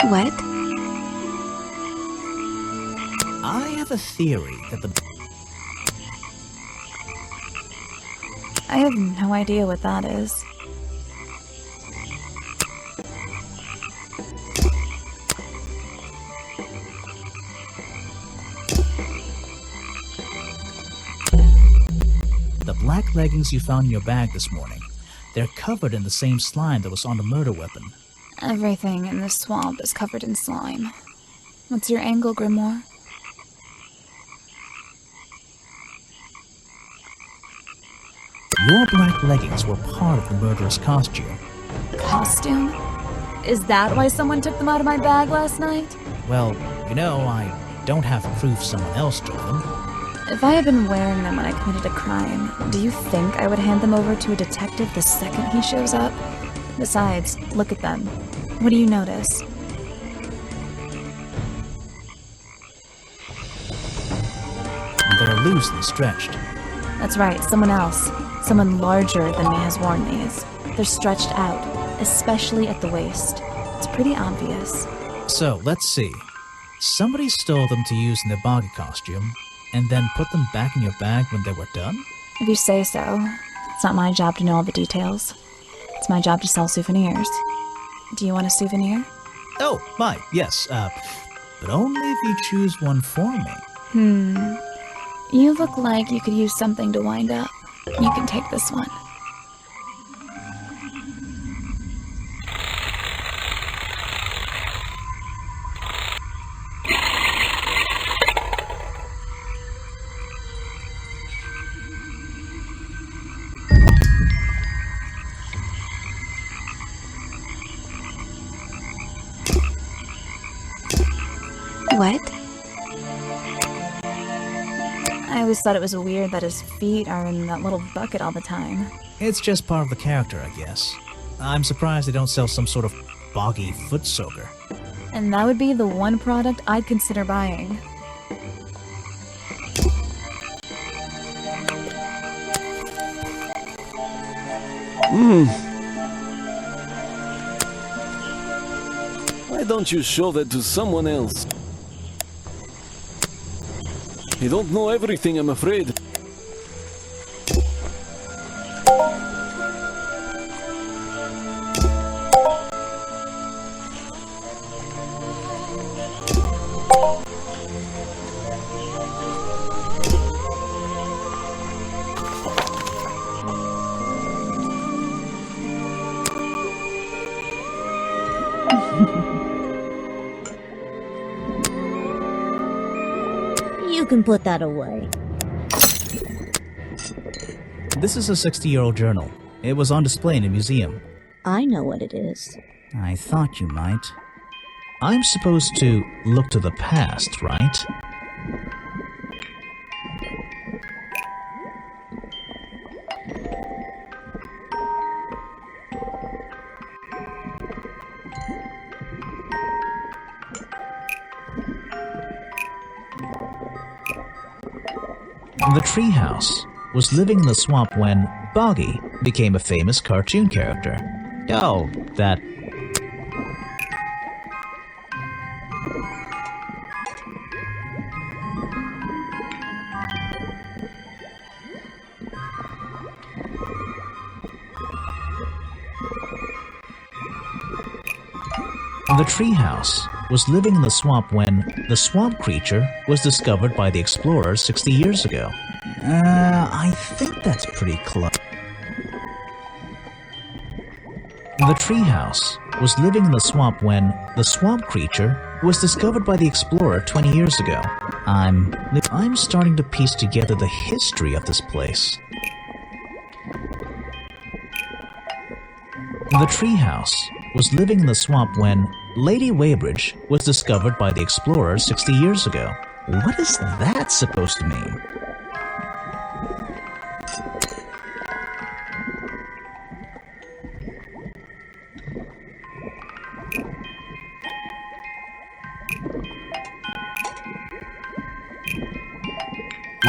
What? I have a theory that the... I have no idea what that is. The black leggings you found in your bag this morning, they're covered in the same slime that was on the murder weapon. Everything in this swamp is covered in slime. What's your angle, Grimoire? Your black leggings were part of the murderer's costume. Costume? Is that why someone took them out of my bag last night? Well, you know, I don't have proof someone else took them. If I had been wearing them when I committed a crime, do you think I would hand them over to a detective the second he shows up? Besides, look at them. What do you notice? They're loose and stretched. That's right, someone else. Someone larger than me has worn these. They're stretched out, especially at the waist. It's pretty obvious. So, let's see. Somebody stole them to use in their boggy costume, and then put them back in your bag when they were done? If you say so. It's not my job to know all the details. It's my job to sell souvenirs. Do you want a souvenir? Oh, my, yes, but only if you choose one for me. You look like you could use something to wind up. You can take this one. What? I always thought it was weird that his feet are in that little bucket all the time. It's just part of the character, I guess. I'm surprised they don't sell some sort of boggy foot soaker. And that would be the one product I'd consider buying. Why don't you show that to someone else? You don't know everything, I'm afraid. You can put that away. This is a 60-year-old journal. It was on display in a museum. I know what it is. I thought you might. I'm supposed to look to the past, right? The treehouse was living in the swamp when Boggy became a famous cartoon character. Oh, that... The treehouse was living in the swamp when the swamp creature was discovered by the explorers 60 years ago. I think that's pretty close. The treehouse was living in the swamp when the swamp creature was discovered by the explorer 20 years ago. I'm starting to piece together the history of this place. The treehouse was living in the swamp when Lady Weybridge was discovered by the explorers 60 years ago. What is that supposed to mean?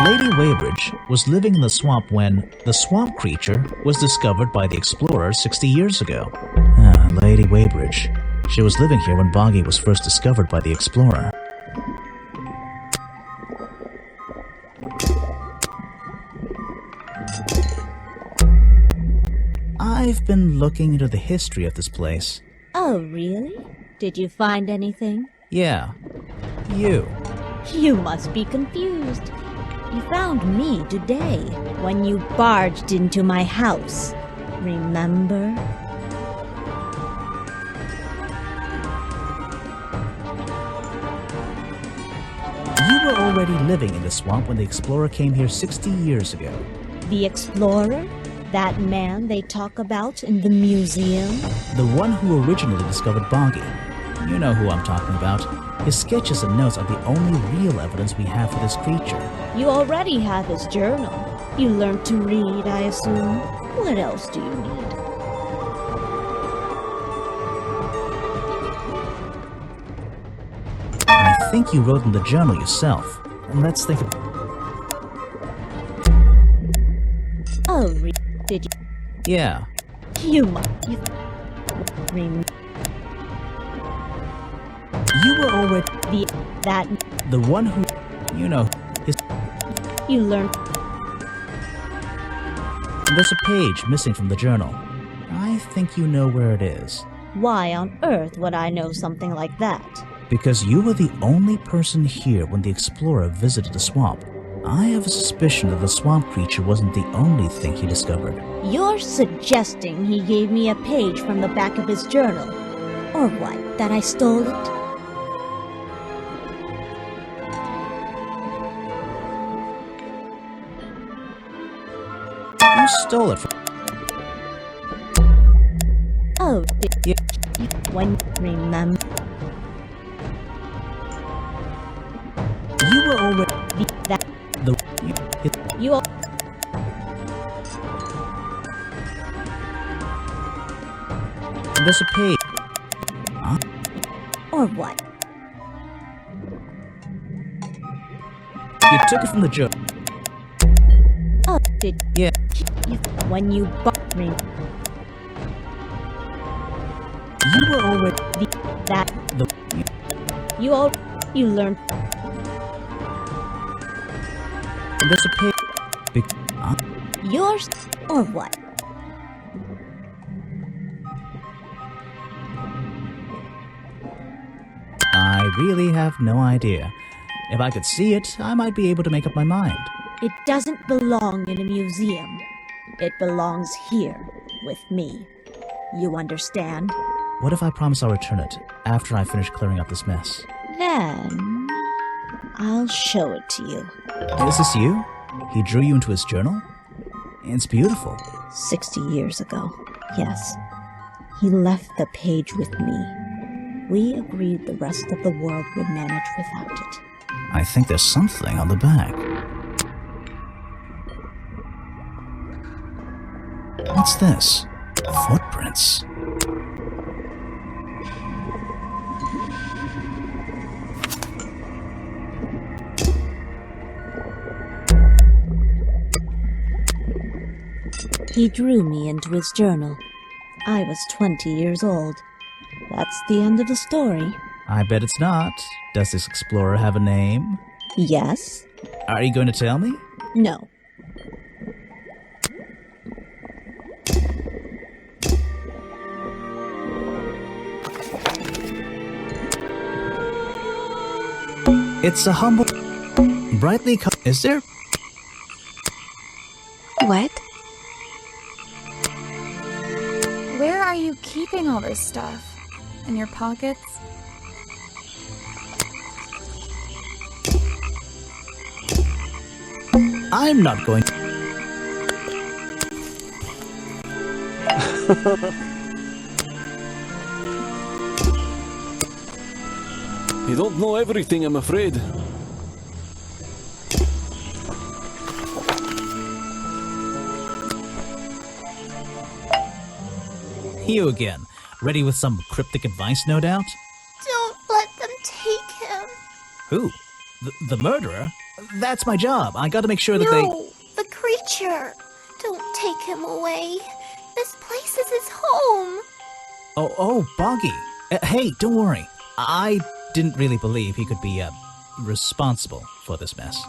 Lady Weybridge was living in the swamp when the swamp creature was discovered by the explorers 60 years ago. Lady Weybridge. She was living here when Boggy was first discovered by the explorer. I've been looking into the history of this place. Oh, really? Did you find anything? Yeah. You. You must be confused. You found me today when you barged into my house. Remember? You were already living in the swamp when the explorer came here 60 years ago. The explorer? That man they talk about in the museum? The one who originally discovered Boggy. You know who I'm talking about. His sketches and notes are the only real evidence we have for this creature. You already have his journal. You learned to read, I assume. What else do you need? I think you wrote in the journal yourself. Let's think of... Oh, did you? Yeah. You must. You were already... That... The one who... You know, his... You learned... There's a page missing from the journal. I think you know where it is. Why on earth would I know something like that? Because you were the only person here when the explorer visited the swamp. I have a suspicion that the swamp creature wasn't the only thing he discovered. You're suggesting he gave me a page from the back of his journal? Or what, that I stole it? You stole it from... Oh, did you? When remember? You were already... That... You all... There's a page... Huh? Or what? You took it from the journal. Oh, did... Yeah. When you bought me... You were already... That... The... You all... You learned... There's a page... Huh? Yours? Or what? I really have no idea. If I could see it, I might be able to make up my mind. It doesn't belong in a museum. It belongs here, with me. You understand? What if I promise I'll return it after I finish clearing up this mess? Then... I'll show it to you. Is this you? He drew you into his journal? It's beautiful. 60 years ago, yes. He left the page with me. We agreed the rest of the world would manage without it. I think there's something on the back. What's this? Footprints. He drew me into his journal. I was 20 years old. That's the end of the story. I bet it's not. Does this explorer have a name? Yes? Are you going to tell me? No. It's a humble, brightly colored... Is there? What? Where are you keeping all this stuff? In your pockets? I'm not going to... You don't know everything, I'm afraid. You again. Ready with some cryptic advice, no doubt? Don't let them take him. Who? The murderer? That's my job. I gotta make sure that they... No, the creature. Don't take him away. This place is his home. Oh, Boggy. Hey, don't worry. I didn't really believe he could be, responsible for this mess.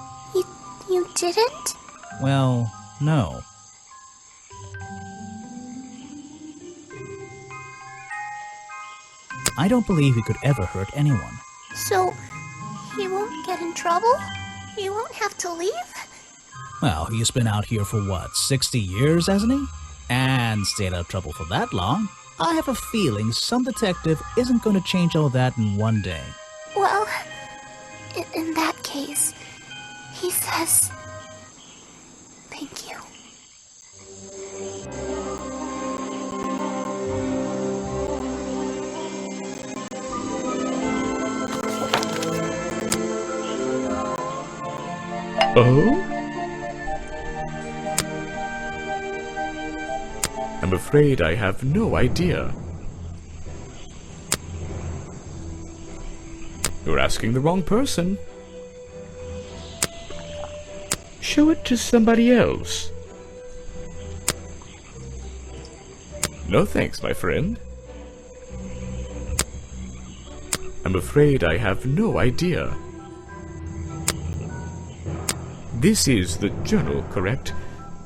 You didn't? Well, no. I don't believe he could ever hurt anyone. So, he won't get in trouble? He won't have to leave? Well, he's been out here for what, 60 years, hasn't he? And stayed out of trouble for that long. I have a feeling some detective isn't going to change all that in one day. Well, in that case, he says, thank you. Oh? I'm afraid I have no idea. You're asking the wrong person. Show it to somebody else. No thanks, my friend. I'm afraid I have no idea. This is the journal, correct?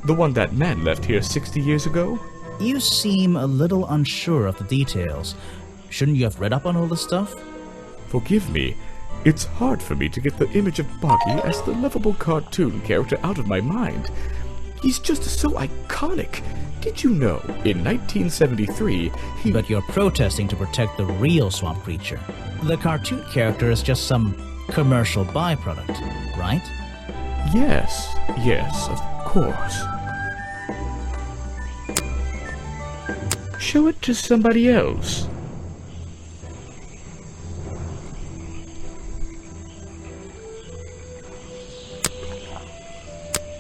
The one that man left here 60 years ago? You seem a little unsure of the details. Shouldn't you have read up on all this stuff? Forgive me. It's hard for me to get the image of Boggy as the lovable cartoon character out of my mind. He's just so iconic. Did you know, in 1973, he... But you're protesting to protect the real swamp creature. The cartoon character is just some commercial byproduct, right? Yes, of course. Show it to somebody else.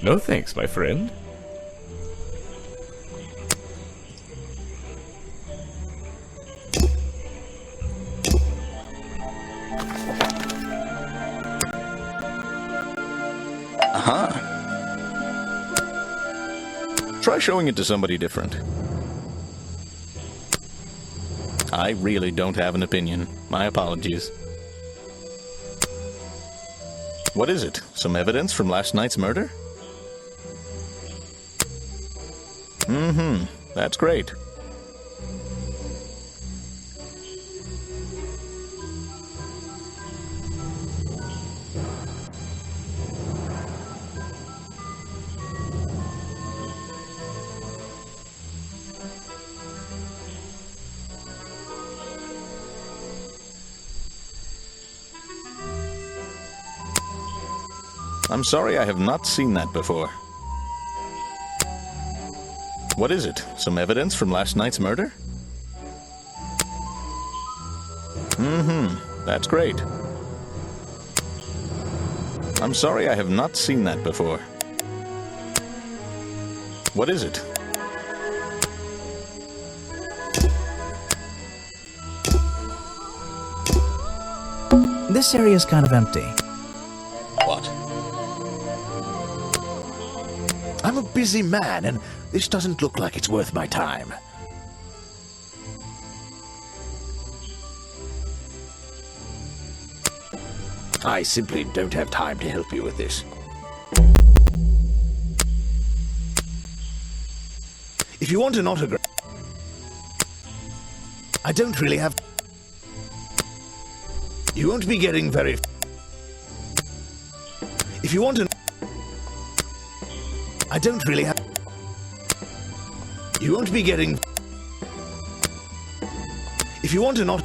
No thanks, my friend. Try showing it to somebody different. I really don't have an opinion. My apologies. What is it? Some evidence from last night's murder? That's great. I'm sorry, I have not seen that before. What is it? Some evidence from last night's murder? That's great. I'm sorry, I have not seen that before. What is it? This area is kind of empty. What? I'm a busy man, and this doesn't look like it's worth my time. I simply don't have time to help you with this. If you want an autograph, I don't really have... You won't be getting very... If you want an... I don't really have... You won't be getting... If you want an auto...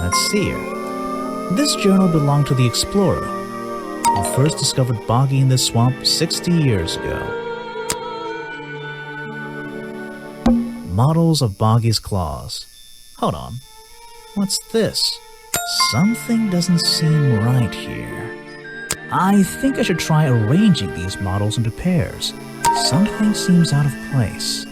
Let's see here. This journal belonged to the explorer, who first discovered Boggy in this swamp 60 years ago. Models of Boggy's claws. Hold on. What's this? Something doesn't seem right here. I think I should try arranging these models into pairs. Something seems out of place.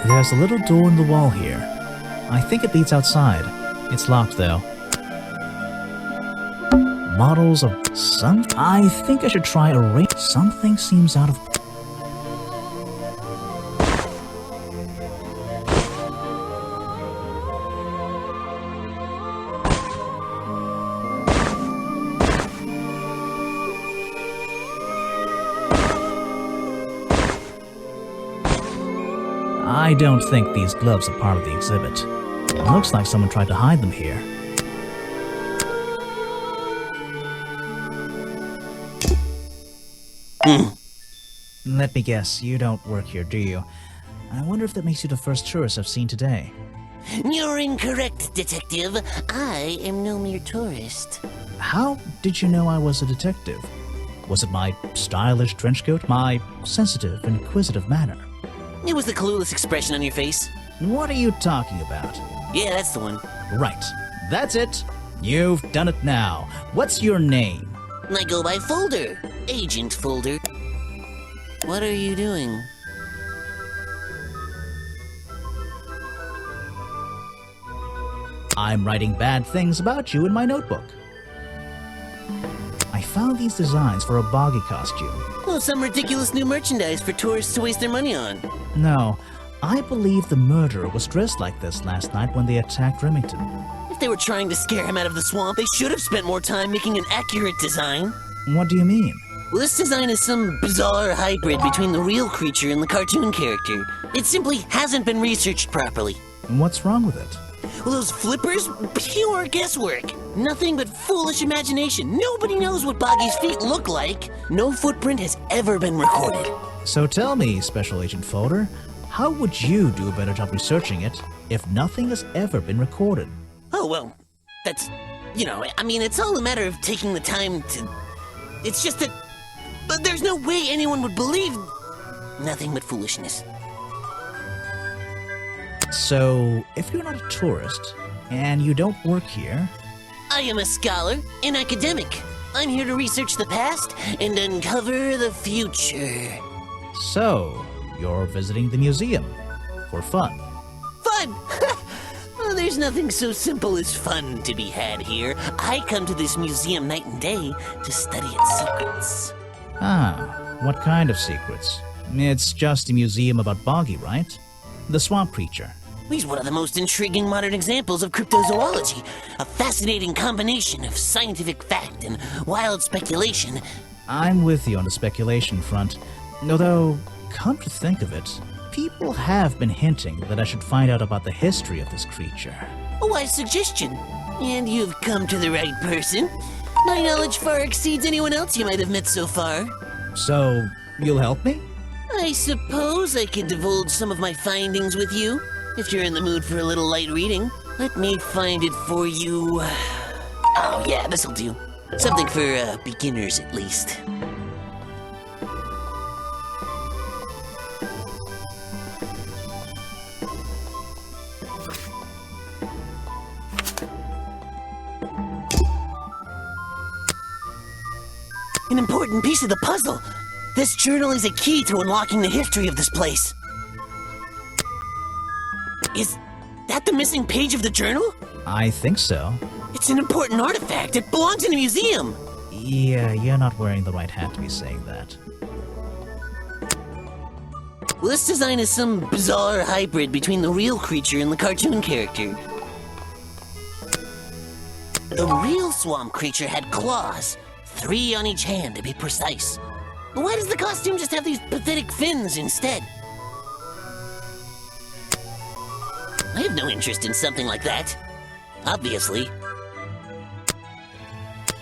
There's a little door in the wall here. I think it leads outside. It's locked though. Models of some... I think I should try a ring. Something seems out of... I don't think these gloves are part of the exhibit. It looks like someone tried to hide them here. Let me guess, you don't work here, do you? I wonder if that makes you the first tourist I've seen today. You're incorrect, detective. I am no mere tourist. How did you know I was a detective? Was it my stylish trench coat? My sensitive, inquisitive manner? It was the clueless expression on your face. What are you talking about? Yeah, that's the one. Right. That's it. You've done it now. What's your name? I go by Folder. Agent Folder. What are you doing? I'm writing bad things about you in my notebook. I found these designs for a boggy costume. Oh, some ridiculous new merchandise for tourists to waste their money on. No, I believe the murderer was dressed like this last night when they attacked Remington. If they were trying to scare him out of the swamp, they should have spent more time making an accurate design. What do you mean? Well, this design is some bizarre hybrid between the real creature and the cartoon character. It simply hasn't been researched properly. What's wrong with it? Well, those flippers? Pure guesswork. Nothing but foolish imagination. Nobody knows what Boggy's feet look like. No footprint has ever been recorded. So tell me, Special Agent Folder, how would you do a better job researching it if nothing has ever been recorded? Oh, well, that's... I mean, it's all a matter of taking the time to... It's just that... But there's no way anyone would believe... Nothing but foolishness. So, if you're not a tourist, and you don't work here... I am a scholar, an academic. I'm here to research the past and uncover the future. So, you're visiting the museum for fun. Fun? Well, there's nothing so simple as fun to be had here. I come to this museum night and day to study its secrets. Ah, what kind of secrets? It's just a museum about Boggy, right? The swamp creature. He's one of the most intriguing modern examples of cryptozoology, a fascinating combination of scientific fact and wild speculation. I'm with you on the speculation front, although, come to think of it, people have been hinting that I should find out about the history of this creature. A wise suggestion, and you've come to the right person. My knowledge far exceeds anyone else you might have met so far. So, you'll help me? I suppose I could divulge some of my findings with you, if you're in the mood for a little light reading. Let me find it for you. Oh yeah, this'll do. Something for beginners at least. An important piece of the puzzle. This journal is a key to unlocking the history of this place. Is that the missing page of the journal? I think so. It's an important artifact. It belongs in a museum. Yeah, you're not wearing the right hat to be saying that. Well, this design is some bizarre hybrid between the real creature and the cartoon character. The real swamp creature had claws, 3 on each hand to be precise. Why does the costume just have these pathetic fins instead? I have no interest in something like that. Obviously.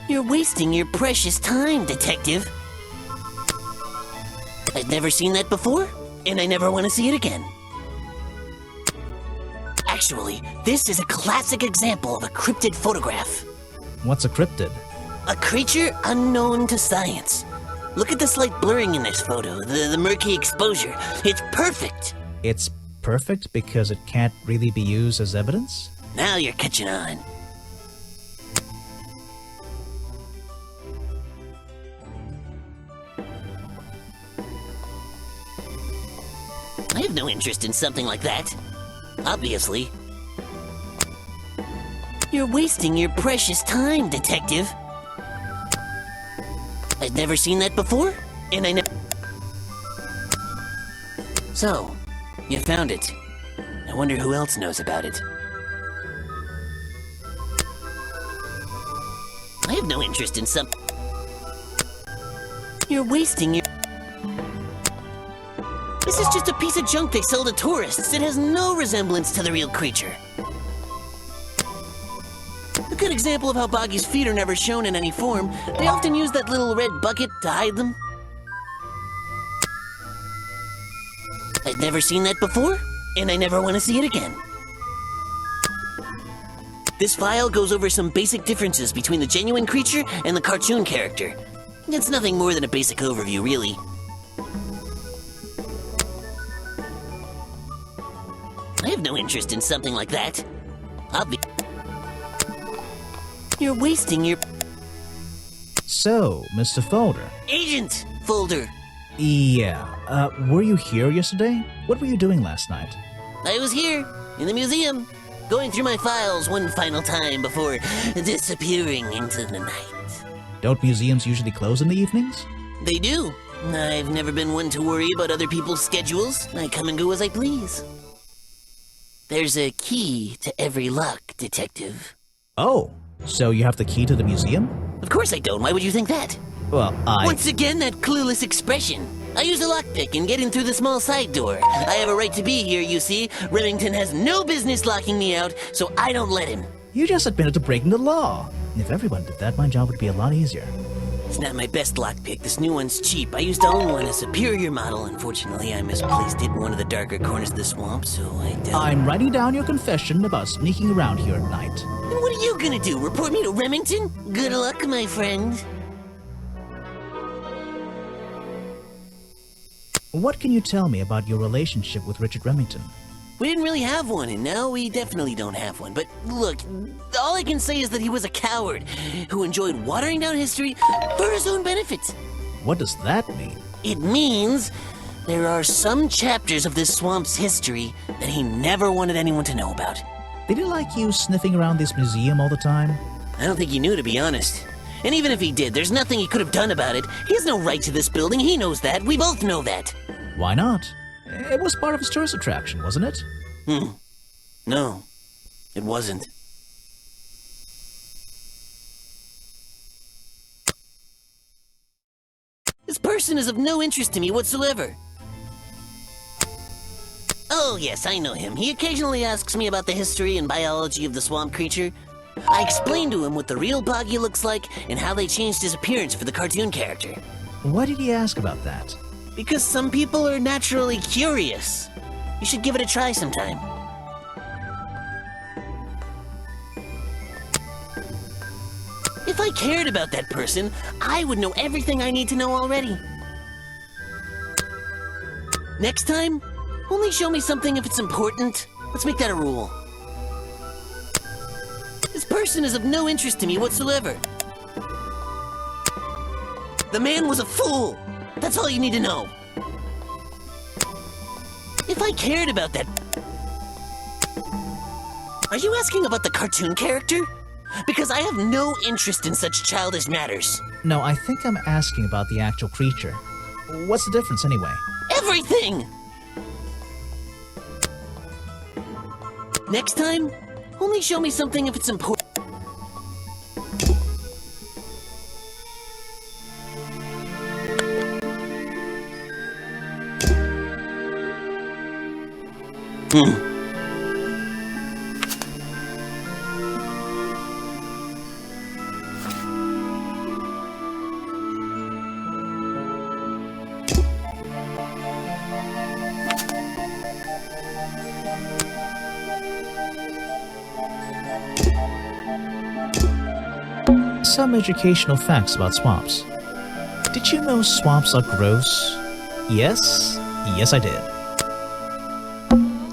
You're wasting your precious time, detective. I've never seen that before, and I never want to see it again. Actually, this is a classic example of a cryptid photograph. What's a cryptid? A creature unknown to science. Look at the slight blurring in this photo, the murky exposure. It's perfect. It's perfect because it can't really be used as evidence? Now you're catching on. I have no interest in something like that. Obviously. You're wasting your precious time, detective. I've never seen that before, and I never... So, you found it. I wonder who else knows about it. I have no interest in some... You're wasting your... This is just a piece of junk they sell to tourists. It has no resemblance to the real creature. A good example of how Boggy's feet are never shown in any form. They often use that little red bucket to hide them. I've never seen that before, and I never want to see it again. This file goes over some basic differences between the genuine creature and the cartoon character. It's nothing more than a basic overview, really. I have no interest in something like that. You're wasting your... So, Mr. Folder. Agent Folder. Yeah, were you here yesterday? What were you doing last night? I was here, in the museum, going through my files one final time before disappearing into the night. Don't museums usually close in the evenings? They do. I've never been one to worry about other people's schedules. I come and go as I please. There's a key to every lock, Detective. Oh, so you have the key to the museum? Of course I don't. Why would you think that? Well, Once again, that clueless expression. I use a lockpick and get in through the small side door. I have a right to be here, you see. Remington has no business locking me out, so I don't let him. You just admitted to breaking the law. If everyone did that, my job would be a lot easier. It's not my best lockpick. This new one's cheap. I used to own one, a superior model. Unfortunately, I misplaced it in one of the darker corners of the swamp, so I'm writing down your confession about sneaking around here at night. And what are you gonna do? Report me to Remington? Good luck, my friend. What can you tell me about your relationship with Richard Remington? We didn't really have one, and now we definitely don't have one. But look, all I can say is that he was a coward who enjoyed watering down history for his own benefit. What does that mean? It means there are some chapters of this swamp's history that he never wanted anyone to know about. Did he like you sniffing around this museum all the time? I don't think he knew, to be honest. And even if he did, there's nothing he could have done about it. He has no right to this building. He knows that. We both know that. Why not? It was part of his tourist attraction, wasn't it? No, it wasn't. This person is of no interest to me whatsoever. Oh, yes, I know him. He occasionally asks me about the history and biology of the swamp creature. I explained to him what the real Boggy looks like and how they changed his appearance for the cartoon character. Why did he ask about that? Because some people are naturally curious. You should give it a try sometime. If I cared about that person, I would know everything I need to know already. Next time, only show me something if it's important. Let's make that a rule. This person is of no interest to me whatsoever. The man was a fool. That's all you need to know. If I cared about that... Are you asking about the cartoon character? Because I have no interest in such childish matters. No, I think I'm asking about the actual creature. What's the difference anyway? Everything! Next time, only show me something if it's important. Some educational facts about swamps. Did you know swamps are gross? Yes? Yes, I did.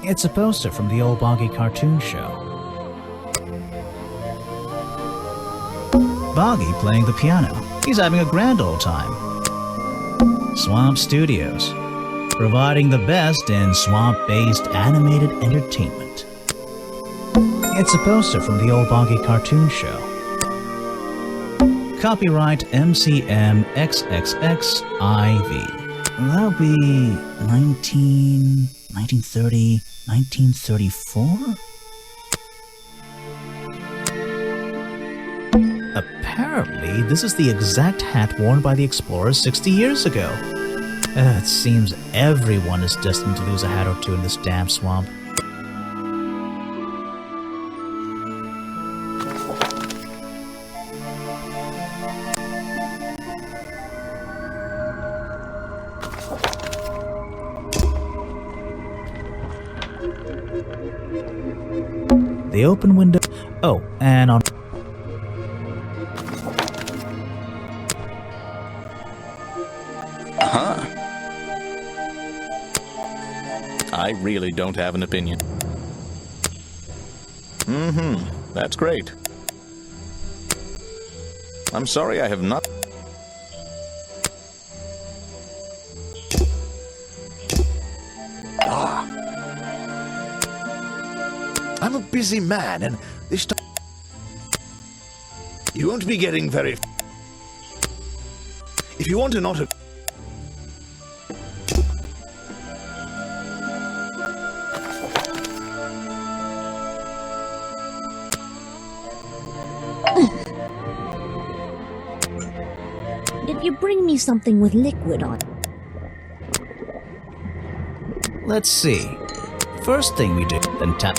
It's a poster from the old Boggy cartoon show. Boggy playing the piano. He's having a grand old time. Swamp Studios, providing the best in swamp-based animated entertainment. It's a poster from the old Boggy cartoon show. Copyright MCM XXXIV. That'll be 1930, 1934? Apparently, this is the exact hat worn by the explorers 60 years ago. It seems everyone is destined to lose a hat or two in this damn swamp. The open window. Oh, and on. I really don't have an opinion. That's great. I'm sorry I have not... I'm a busy man, and this time you won't be getting very... If you want to not... Did you bring me something with liquid on it? Let's see. First thing we do, then tap.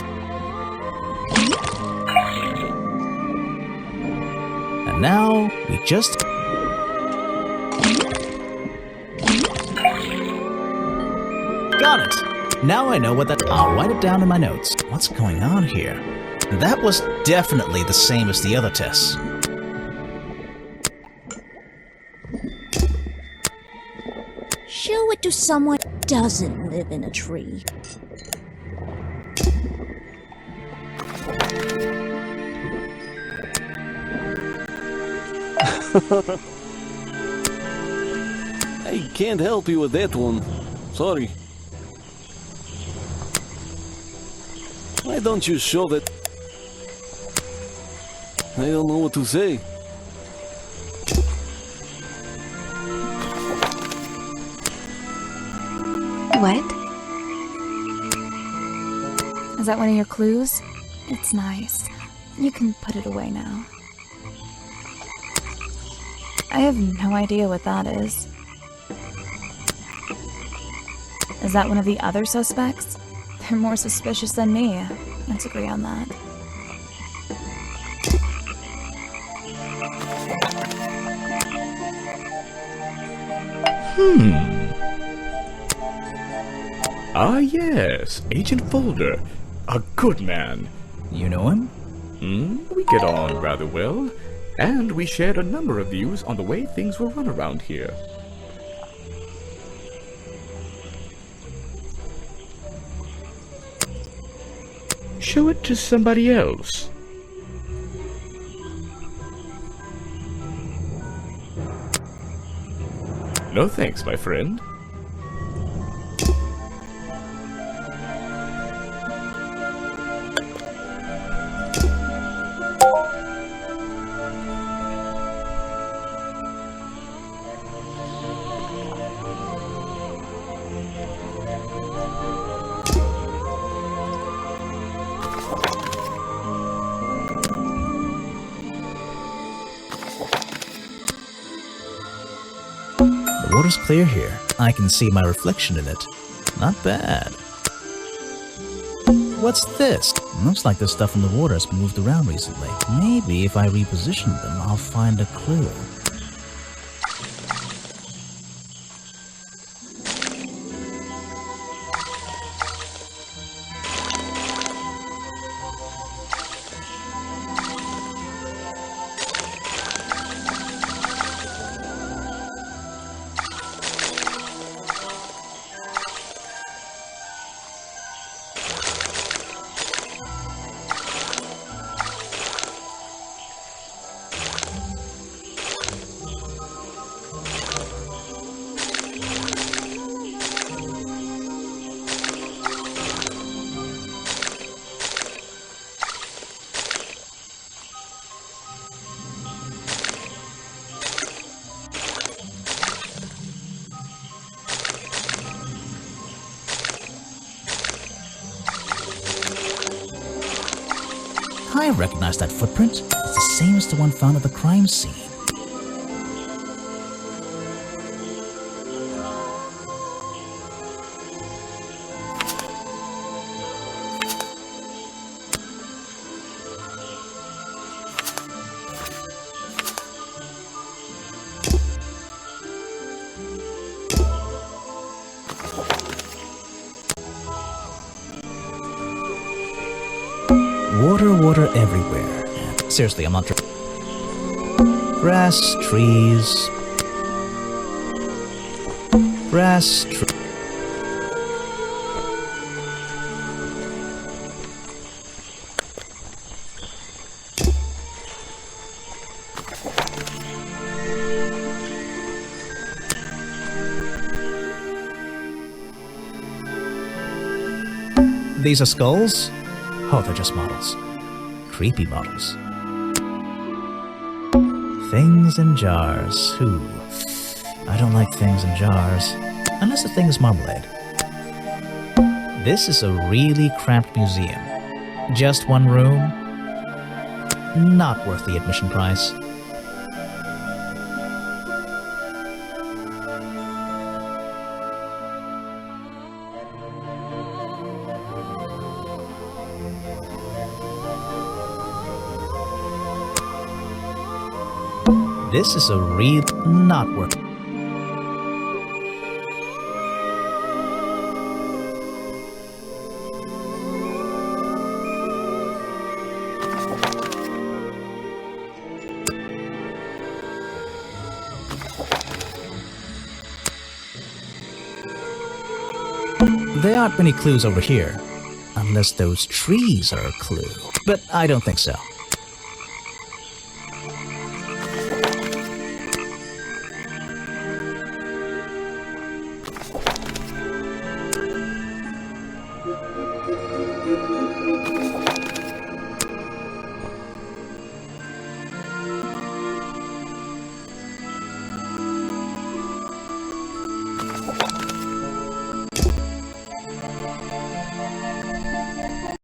And now, we just... Got it! Now I know what that... I'll write it down in my notes. What's going on here? That was definitely the same as the other tests. Show it to someone who doesn't live in a tree. I can't help you with that one. Sorry. Why don't you show that? I don't know what to say. What? Is that one of your clues? It's nice. You can put it away now. I have no idea what that is. Is that one of the other suspects? They're more suspicious than me. Let's agree on that. Ah yes, Agent Folder. A good man. You know him? We get on rather well, and we shared a number of views on the way things were run around here. Show it to somebody else. No thanks, my friend. The water's clear here. I can see my reflection in it. Not bad. What's this? Looks like the stuff in the water has been moved around recently. Maybe if I reposition them, I'll find a clue. I recognize that footprint. It's the same as the one found at the crime scene. Water everywhere. Seriously, I'm not grass, trees. Grass, These are skulls? Oh, they're just models. Creepy models. Things in jars. Ooh. I don't like things in jars. Unless the thing is marmalade. This is a really cramped museum. Just one room. Not worth the admission price. This is a real not worth. There aren't many clues over here, unless those trees are a clue. But I don't think so.